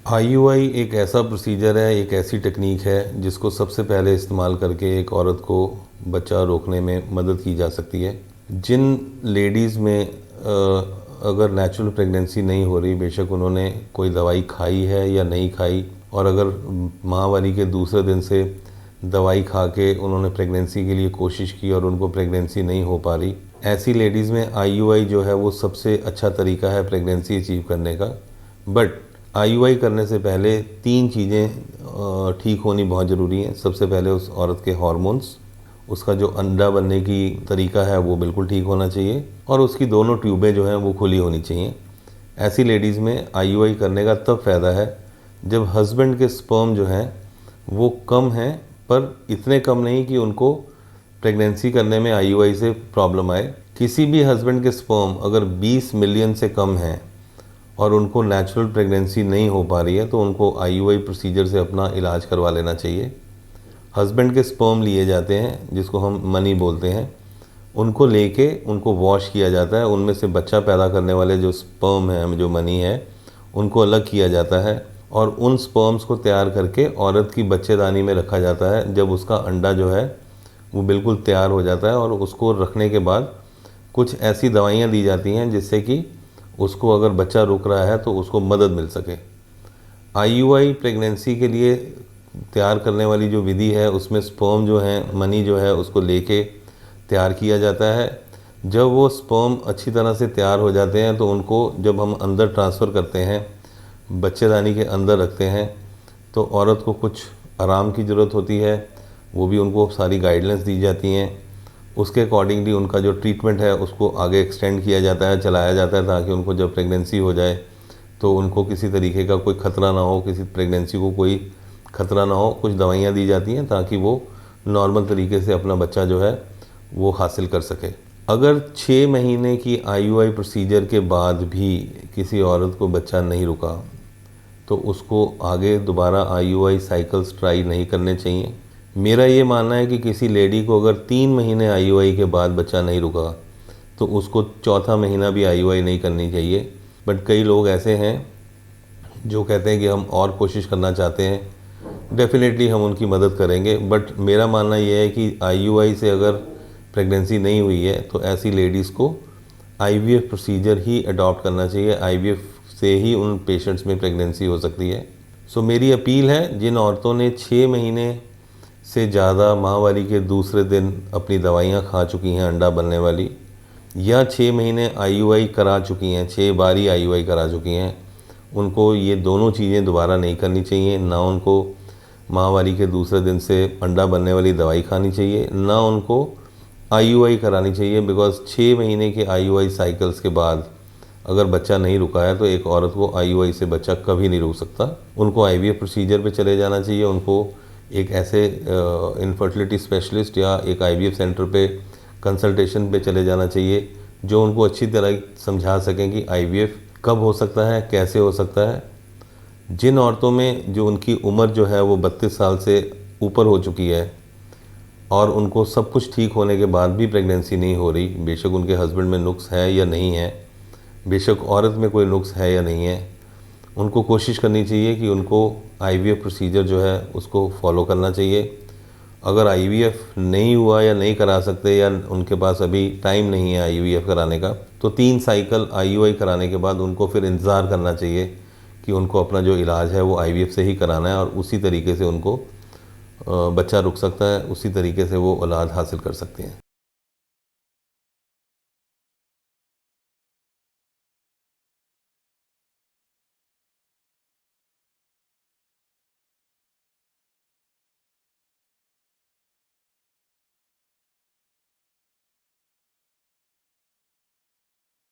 IUI एक ऐसा procedure है, एक ऐसी टेक्निक है जिसको सबसे पहले इस्तेमाल करके एक औरत को बच्चा रोकने में मदद की जा सकती है। जिन लेडीज़ में अगर नेचुरल प्रेगनेंसी नहीं हो रही, बेशक उन्होंने कोई दवाई खाई है या नहीं खाई, और अगर माहवारी के दूसरे दिन से दवाई खा के उन्होंने प्रेगनेंसी के लिए कोशिश की और उनको प्रेगनेंसी नहीं हो पा रही, ऐसी लेडीज़ में आईयूआई जो है वो सबसे अच्छा तरीका है प्रेगनेंसी अचीव करने का। बट आईयूआई करने से पहले 3 चीज़ें ठीक होनी बहुत ज़रूरी हैं। सबसे पहले उस औरत के हार्मोन्स, उसका जो अंडा बनने की तरीका है वो बिल्कुल ठीक होना चाहिए, और उसकी दोनों ट्यूबें जो हैं वो खुली होनी चाहिए। ऐसी लेडीज़ में आईयूआई करने का तब फ़ायदा है जब हस्बैंड के स्पर्म जो हैं वो कम हैं, पर इतने कम नहीं कि उनको प्रेगनेंसी करने में आईयूआई से प्रॉब्लम आए। किसी भी हस्बैंड के स्पर्म अगर 20 मिलियन से कम हैं और उनको नेचुरल प्रेगनेंसी नहीं हो पा रही है, तो उनको आईयूआई प्रोसीजर से अपना इलाज करवा लेना चाहिए। हस्बैंड के स्पर्म लिए जाते हैं, जिसको हम मनी बोलते हैं, उनको लेके उनको वॉश किया जाता है। उनमें से बच्चा पैदा करने वाले जो स्पर्म हैं, जो मनी है, उनको अलग किया जाता है और उन स्पर्म्स को तैयार करके औरत की बच्चेदानी में रखा जाता है। जब उसका अंडा जो है वो बिल्कुल तैयार हो जाता है, और उसको रखने के बाद कुछ ऐसी दवाइयाँ दी जाती हैं जिससे कि उसको अगर बच्चा रुक रहा है तो उसको मदद मिल सके। आईयूआई प्रेगनेंसी के लिए तैयार करने वाली जो विधि है, उसमें स्पर्म जो है, मनी जो है, उसको लेके तैयार किया जाता है। जब वो स्पर्म अच्छी तरह से तैयार हो जाते हैं तो उनको जब हम अंदर ट्रांसफ़र करते हैं, बच्चेदानी के अंदर रखते हैं, तो औरत को कुछ आराम की ज़रूरत होती है। वो भी उनको सारी गाइडलाइंस दी जाती हैं। उसके अकॉर्डिंगली उनका जो ट्रीटमेंट है उसको आगे एक्सटेंड किया जाता है, चलाया जाता है, ताकि उनको जब प्रेगनेंसी हो जाए तो उनको किसी तरीके का कोई ख़तरा ना हो, किसी प्रेगनेंसी को कोई ख़तरा ना हो। कुछ दवाइयाँ दी जाती हैं ताकि वो नॉर्मल तरीके से अपना बच्चा जो है वो हासिल कर सके। अगर 6 महीने की आईयूआई प्रोसीजर के बाद भी किसी औरत को बच्चा नहीं रुका, तो उसको आगे दोबारा आईयूआई साइकिल्स ट्राई नहीं करने चाहिए। मेरा ये मानना है कि किसी लेडी को अगर 3 महीने आईयूआई के बाद बच्चा नहीं रुका, तो उसको चौथा महीना भी आईयूआई नहीं करनी चाहिए। बट कई लोग ऐसे हैं जो कहते हैं कि हम और कोशिश करना चाहते हैं। डेफिनेटली हम उनकी मदद करेंगे, बट मेरा मानना यह है कि आईयूआई से अगर प्रेगनेंसी नहीं हुई है तो ऐसी लेडीज़ को आईवीएफ प्रोसीजर ही अडॉप्ट करना चाहिए। आईवीएफ से ही उन पेशेंट्स में प्रेगनेंसी हो सकती है। सो मेरी अपील है, जिन औरतों ने 6 महीने से ज़्यादा माहवारी के दूसरे दिन अपनी दवाइयाँ खा चुकी हैं अंडा बनने वाली, या 6 महीने आईयूआई करा चुकी हैं, 6 बार ही आईयूआई करा चुकी हैं, उनको ये दोनों चीज़ें दोबारा नहीं करनी चाहिए। ना उनको माहवारी के दूसरे दिन से अंडा बनने वाली दवाई खानी चाहिए, ना उनको आईयूआई करानी चाहिए। बिकॉज़ 6 महीने के आईयूआई साइकिल्स के बाद अगर बच्चा नहीं रुका है तो एक औरत को आईयूआई से बच्चा कभी नहीं रुक सकता। उनको आईवीएफ प्रोसीजर पे चले जाना चाहिए। उनको एक ऐसे इनफर्टिलिटी स्पेशलिस्ट या एक आईवीएफ सेंटर पे कंसल्टेशन पे चले जाना चाहिए, जो उनको अच्छी तरह समझा सकें कि आईवीएफ कब हो सकता है, कैसे हो सकता है। जिन औरतों में जो उनकी उम्र जो है वो 32 साल से ऊपर हो चुकी है और उनको सब कुछ ठीक होने के बाद भी प्रेगनेंसी नहीं हो रही, बेशक उनके हस्बैंड में नुक्स है या नहीं है, बेशक औरत में कोई नुक्स है या नहीं है, उनको कोशिश करनी चाहिए कि उनको आईवीएफ प्रोसीजर जो है उसको फॉलो करना चाहिए। अगर आईवीएफ नहीं हुआ या नहीं करा सकते, या उनके पास अभी टाइम नहीं है आईवीएफ कराने का, तो 3 साइकिल आईयूआई कराने के बाद उनको फिर इंतज़ार करना चाहिए कि उनको अपना जो इलाज है वो आईवीएफ से ही कराना है, और उसी तरीके से उनको बच्चा रुक सकता है, उसी तरीके से वो औलाद हासिल कर सकते हैं।